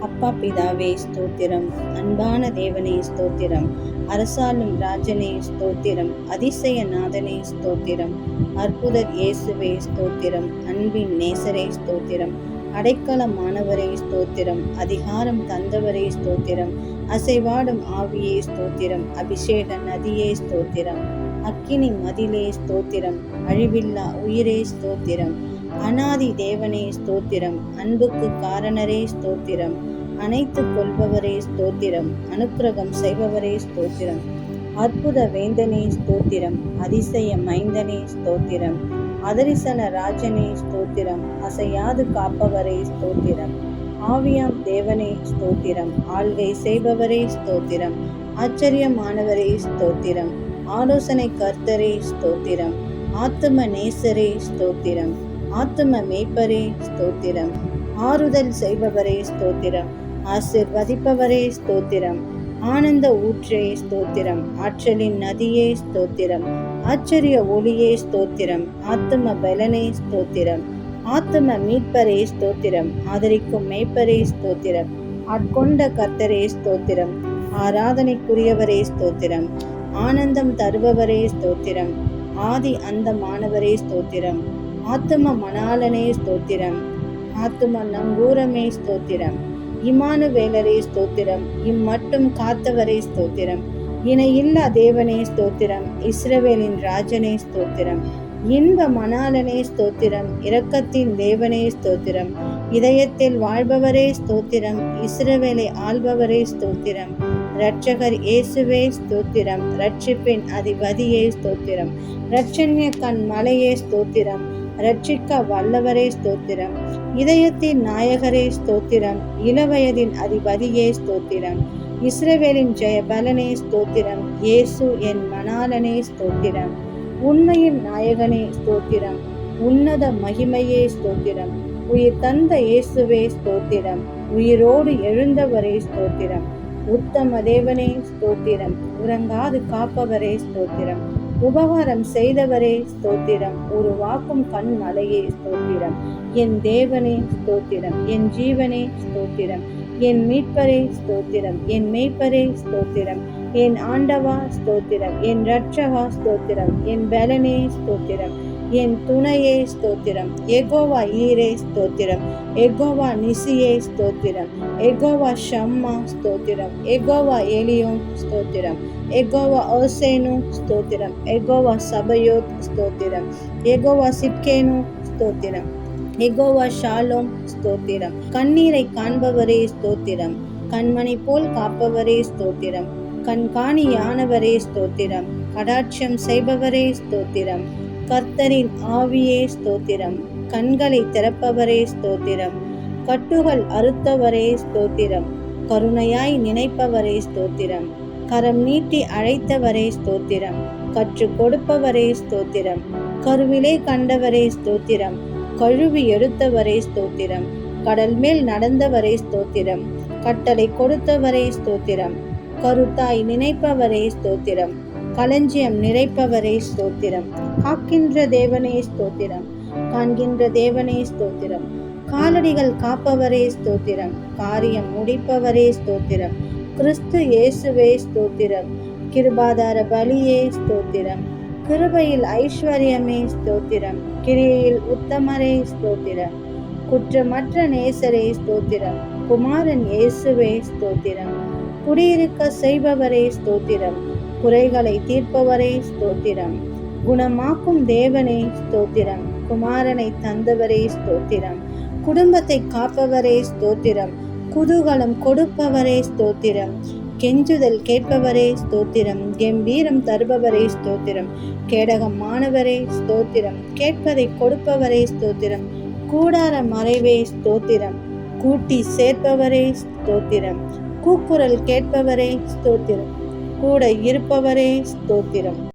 அப்பா பிதாவே ஸ்தோத்திரம். அன்பான தேவனே ஸ்தோத்திரம். அரசாளும் ராஜனே ஸ்தோத்திரம். அதிசய நாதனே ஸ்தோத்திரம். அற்புதர் இயேசுவே ஸ்தோத்திரம். அன்பின் நேசரே ஸ்தோத்திரம். அடைக்கலமானவரே ஸ்தோத்திரம். அதிகாரம் தந்தவரே ஸ்தோத்திரம். அசைவாடும் ஆவியே ஸ்தோத்திரம். அபிஷேக நதியே ஸ்தோத்திரம். அக்கினி மதிலே ஸ்தோத்திரம். அழிவில்லா உயிரே ஸ்தோத்திரம். அநாதி தேவனே ஸ்தோத்திரம். அன்புக்கு காரணரே ஸ்தோத்திரம். அணைத்துக் கொள்பவரே ஸ்தோத்திரம். அனுக்கிரகம் செய்பவரே ஸ்தோத்திரம். அற்புத வேந்தனே ஸ்தோத்திரம். அதிசய மைந்தனே ஸ்தோத்திரம். அதரிசன ராஜனே ஸ்தோத்திரம். அசையாது காப்பவரே ஸ்தோத்திரம். ஆவியாம் தேவனே ஸ்தோத்திரம். ஆள்கை செய்பவரே ஸ்தோத்திரம். ஆச்சரியமானவரே ஸ்தோத்திரம். ஆலோசனை கர்த்தரே ஸ்தோத்திரம். ஆத்தும நேசரே ஸ்தோத்திரம். ஆத்தும மேய்ப்பரே ஸ்தோத்திரம். ஆறுதல் செய்பவரே ஸ்தோத்திரம். ஆசிர்வதிப்பவரே ஸ்தோத்திரம். ஆனந்த ஊற்றே ஸ்தோத்திரம். ஆற்றலின் நதியே ஸ்தோத்திரம். ஆச்சரிய ஒளியே ஸ்தோத்திரம். ஆத்தும பலனே ஸ்தோத்திரம். ஆத்தும மீட்பரே ஸ்தோத்திரம். ஆதரிக்கும் மேய்ப்பரே ஸ்தோத்திரம். ஆட்கொண்ட கர்த்தரே ஸ்தோத்திரம். ஆராதனைக்குரியவரே ஸ்தோத்திரம். ஆனந்தம் தருபவரே ஸ்தோத்திரம். ஆதி அந்தமானவரே ஸ்தோத்திரம். ஆத்தும மணாலனே ஸ்தோத்திரம். ஆத்தும நங்கூரமே ஸ்தோத்திரம். இமானுவேலரே ஸ்தோத்திரம். இம்மட்டும் காத்தவரே ஸ்தோத்திரம். இணையில்லா தேவனே ஸ்தோத்திரம். இஸ்ரவேலின் ராஜனே ஸ்தோத்திரம். இன்ப மணாலனே ஸ்தோத்திரம். இரக்கத்தின் தேவனே ஸ்தோத்திரம். இதயத்தில் வாழ்பவரே ஸ்தோத்திரம். இஸ்ரவேலை ஆள்பவரே ஸ்தோத்திரம். இரட்சகர் இயேசுவே ஸ்தோத்திரம். இரட்சிப்பின் அதிபதியே ஸ்தோத்திரம். இரட்சண்ய கண் மலையே ஸ்தோத்திரம். இரட்சிக்க வல்லவரே ஸ்தோத்திரம். இதயத்தின் நாயகரே ஸ்தோத்திரம். இளவயதின் அதிபதியே ஸ்தோத்திரம். இஸ்ரவேலின் ஜெய பலனே ஸ்தோத்திரம். இயேசு என் மணாலனே ஸ்தோத்திரம். உண்மையின் நாயகனே ஸ்தோத்திரம். உன்னத மகிமையே ஸ்தோத்திரம். உயிர் தந்த இயேசுவே ஸ்தோத்திரம். உயிரோடு எழுந்தவரே ஸ்தோத்திரம். உத்தம தேவனே ஸ்தோத்திரம். உறங்காது காப்பவரே ஸ்தோத்திரம். உபகாரம் செய்தவரே ஸ்தோத்திரம். ஒரு வாக்கும் கண் மலையே ஸ்தோத்திரம். என் தேவனே ஸ்தோத்திரம். என் ஜீவனே ஸ்தோத்திரம். என் மீட்பரே ஸ்தோத்திரம். என் மேய்ப்பரே ஸ்தோத்திரம். என் ஆண்டவா ஸ்தோத்திரம். என் இரட்சகா ஸ்தோத்திரம். என் பலனே ஸ்தோத்திரம். என் துணையே ஸ்தோத்திரம். எகோவா ஈரே ஸ்தோத்திரம். எகோவா நிசியே ஸ்தோத்திரம். எகோவா ஷம்மா ஸ்தோத்திரம். எகோவா எலியோன் ஸ்தோத்திரம். எகோவா ஓசேனு ஸ்தோத்திரம். எகோவா சபயோத் ஸ்தோத்திரம். எகோவா சிட்கேனு ஸ்தோத்திரம். எகோவா ஷாலோம் ஸ்தோத்திரம். கண்ணீரை காண்பவரே ஸ்தோத்திரம். கண்மணி போல் காப்பவரே ஸ்தோத்திரம். கண்காணியானவரே ஸ்தோத்திரம். கடாட்சம் செய்பவரே ஸ்தோத்திரம். கர்த்தரின் ஆவியே ஸ்தோத்திரம். கண்களை திறப்பவரே ஸ்தோத்திரம். கட்டுகள் அறுத்தவரே ஸ்தோத்திரம். கருணையாய் நினைப்பவரே ஸ்தோத்திரம். கரம் நீட்டி அழைத்தவரே ஸ்தோத்திரம். கற்றுக் கொடுப்பவரே ஸ்தோத்திரம். கருவிலே கண்டவரே ஸ்தோத்திரம். கழுவி எடுத்தவரே ஸ்தோத்திரம். கடல் மேல் நடந்தவரே ஸ்தோத்திரம். கட்டளை கொடுத்தவரே ஸ்தோத்திரம். கருத்தாய் நினைப்பவரே ஸ்தோத்திரம். களஞ்சியம் நிறைப்பவரே ஸ்தோத்திரம். காக்கின்ற தேவனே ஸ்தோத்திரம். காண்கின்ற தேவனே ஸ்தோத்திரம். காலடிகள் காப்பவரே ஸ்தோத்திரம். காரியம் முடிப்பவரே ஸ்தோத்திரம். கிறிஸ்து இயேசுவே ஸ்தோத்திரம். கிருபாதார பலியே ஸ்தோத்திரம். கிருபையில் ஐஸ்வர்யமே ஸ்தோத்திரம். கிரியையில் உத்தமரே ஸ்தோத்திரம். குற்றமற்ற நேசரே ஸ்தோத்திரம். குமாரன் இயேசுவே ஸ்தோத்திரம். குடியிருக்க செய்பவரே ஸ்தோத்திரம். குறைகளை தீர்ப்பவரே ஸ்தோத்திரம். குணமாக்கும் தேவனே ஸ்தோத்திரம். குமாரனை தந்தவரே ஸ்தோத்திரம். குடும்பத்தை காப்பவரே ஸ்தோத்திரம். குதூகலம் கொடுப்பவரே ஸ்தோத்திரம். கெஞ்சுதல் கேட்பவரே ஸ்தோத்திரம். கம்பீரம் தருபவரே ஸ்தோத்திரம். கேடகமானவரே ஸ்தோத்திரம். கேட்பதை கொடுப்பவரே ஸ்தோத்திரம். கூடார மறைவே ஸ்தோத்திரம். கூட்டி சேர்ப்பவரே ஸ்தோத்திரம். கூக்குரல் கேட்பவரே ஸ்தோத்திரம். கூட இருப்பவரே ஸ்தோத்திரம்.